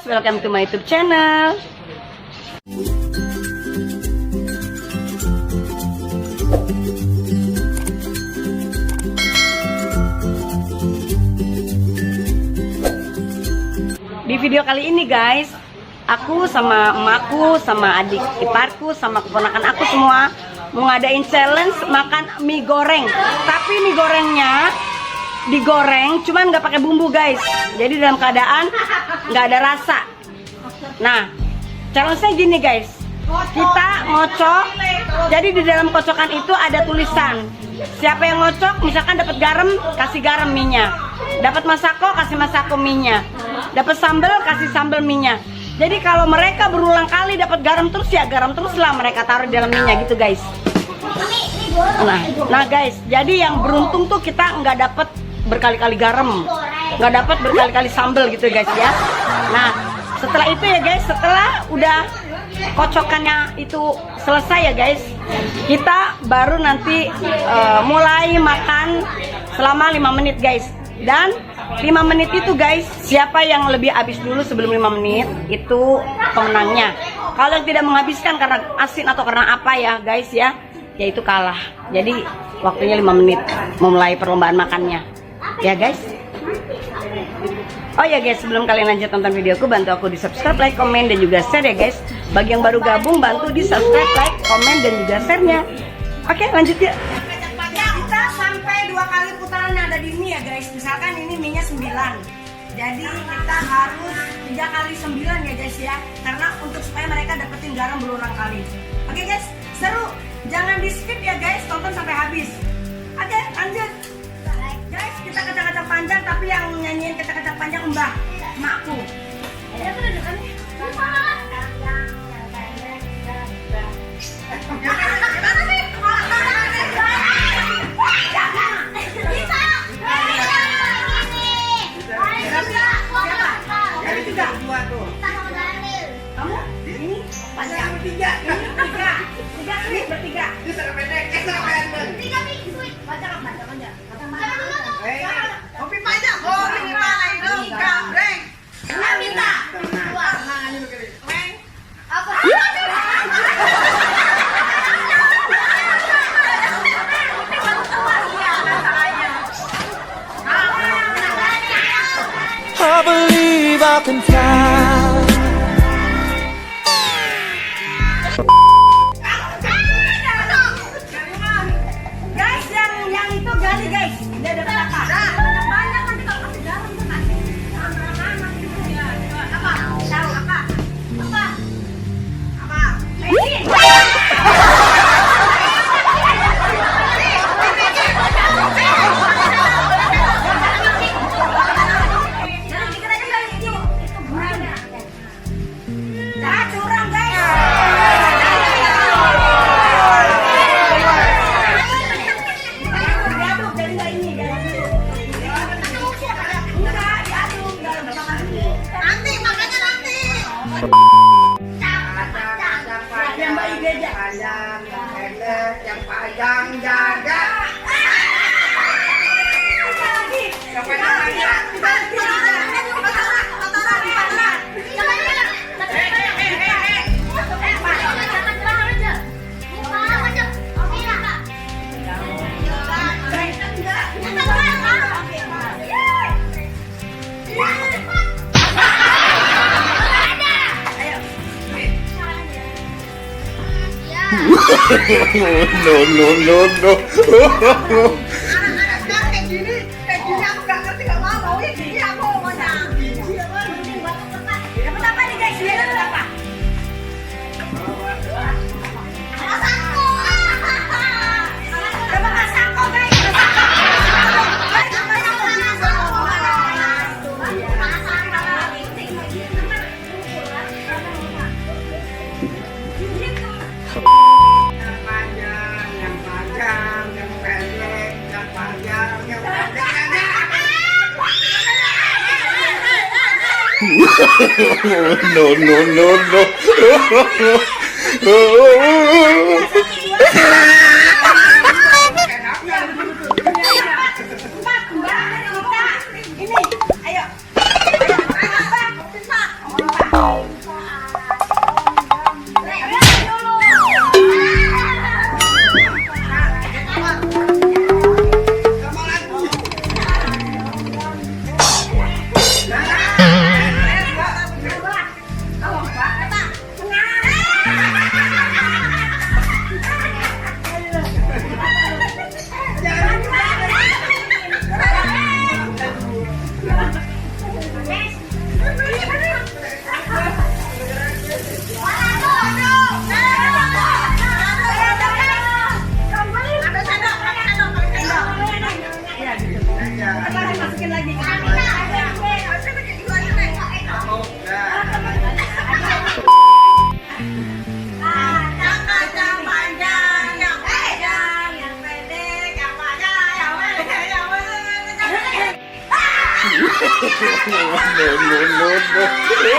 guys, welcome to my YouTube channel. Di video kali ini guys, aku sama emakku, sama adik iparku, sama keponakan aku semua mau ngadain challenge makan mie goreng. Tapi mie gorengnya digoreng cuman nggak pakai bumbu guys, jadi dalam keadaan nggak ada rasa. Nah, challenge-nya gini guys, kita ngocok, jadi di dalam kocokan itu ada tulisan siapa yang ngocok, misalkan dapat garam kasih garam mie-nya, dapat masako kasih masako mie-nya, dapat sambal kasih sambal mie-nya. Jadi kalau mereka berulang kali dapat garam terus ya garam terus lah mereka taruh di dalam mie-nya gitu guys. Nah guys, jadi yang beruntung tuh kita nggak dapat berkali-kali garam, nggak dapat berkali-kali sambal gitu guys ya. Nah setelah itu ya guys, setelah udah kocokannya itu selesai ya guys, kita baru nanti mulai makan selama 5 menit guys. Dan 5 menit itu guys, siapa yang lebih habis dulu sebelum 5 menit itu pemenangnya. Kalau yang tidak menghabiskan karena asin atau karena apa ya guys ya, yaitu kalah. Jadi waktunya 5 menit memulai perlombaan makannya ya guys. Oh ya guys, sebelum kalian lanjut tonton videoku, bantu aku di subscribe, like, komen, dan juga share ya guys. Bagi yang baru gabung, bantu di subscribe, like, komen, dan juga share-nya. Oke, lanjut ya. Kita sampai 2 kali putaran yang ada di mie ya guys. Misalkan ini mie-nya 9, jadi kita harus 3 kali 9 ya guys ya, karena untuk supaya mereka dapetin garam berulang kali. Oke guys, seru, jangan di skip ya guys, tonton sampai habis. Oke, lanjut guys, kita kacang-kacang panjang, tapi yang nyanyiin kacang-kacang panjang mbah, makku. Ya kan ada kan nih. Gimana sih? Kamu ini panjang tiga nih bertiga. Kopi panjang, kopi panjang, gambreng. Minta. Apa? I believe I can fly. Guys, yang itu gali guys. Dia ada berapa? Banyak nanti kalau kasih garam tuh nanti. Apa? Tahu apa? Apa? Apa? Yang panjang jaga. No. Anak-anak kayak gini aku gak ngerti, gak mau ya gini aku maunya. Dapat apa nih guys? Dia dapat apa? Masako. Dapat masako guys. Ini, ayo. Guys,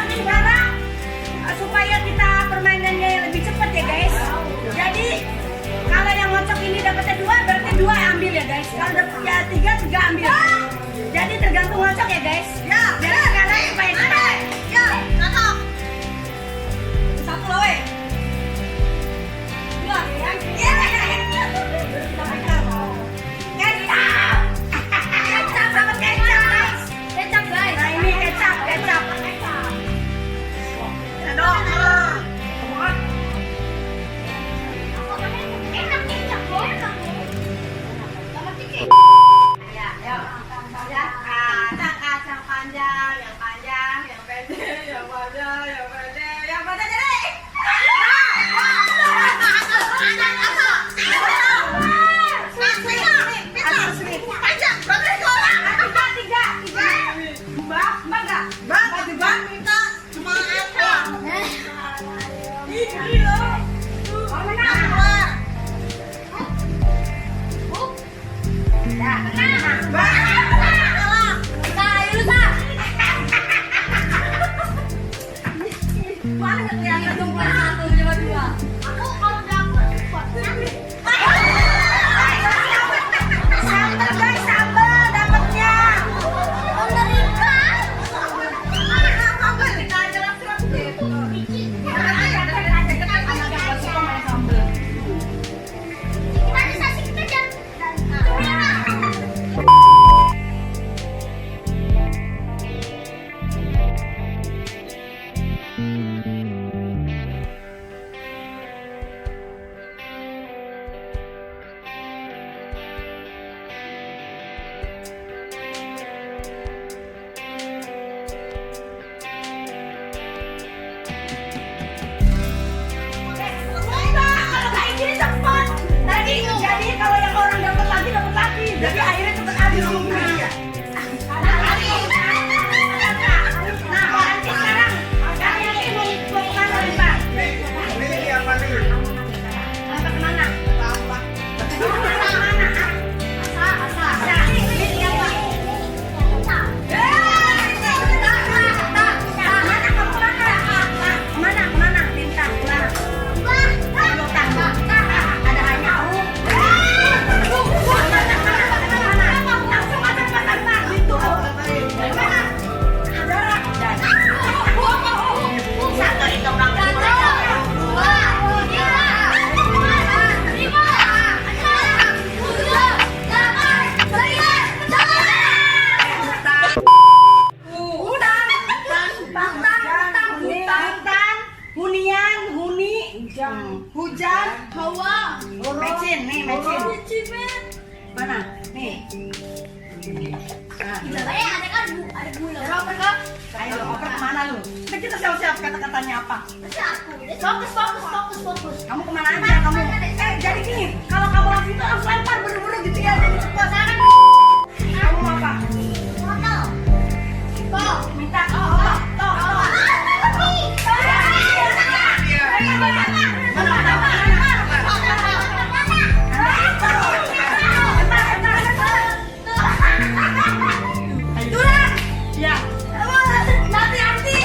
sekarang supaya kita permainannya lebih cepat ya guys. Jadi kalau yang ngocok ini dapatnya 2, berarti 2 ambil ya guys. Kalau dapatnya 3 ambil. Jadi tergantung ngocok ya guys. Ya, Jadi sekarang supaya cepat. ya, cocok. Satu loh weh. 2 ya. Kecap. Kecap sama kecap guys. Kecap guys. Nah ini kecap. Cendol. Kacang panjang, yang panjang, yang pendek, yang panjang, yang pendek, yang pendek jadi. Panjang, berapa orang? 3. Mbak enggak? Mbak minta cuma apa? Ini loh. Jadi akhirnya cepet habis ngomongnya. Nah, orang sekarang kalian ini mau kemana nih Pak? Ini apa nih? Apa kemana? Kemana? Asa. Ini siapa? Kemana? Minta kemana? Ada hanya hujan, hawa, mecin. Mana? Nih. Ada gula. Ayo, oper kemana lu? Nah, kita siap-siap kata-katanya apa? Fokus. Kamu kemana aja kamu? Jadi gini, kalau kamu langsung itu harus lempar buru-buru gitu ya. Jadi kekuasaan. Kamu mau apa? Minta toh. Ya. Hati-hati.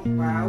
lupa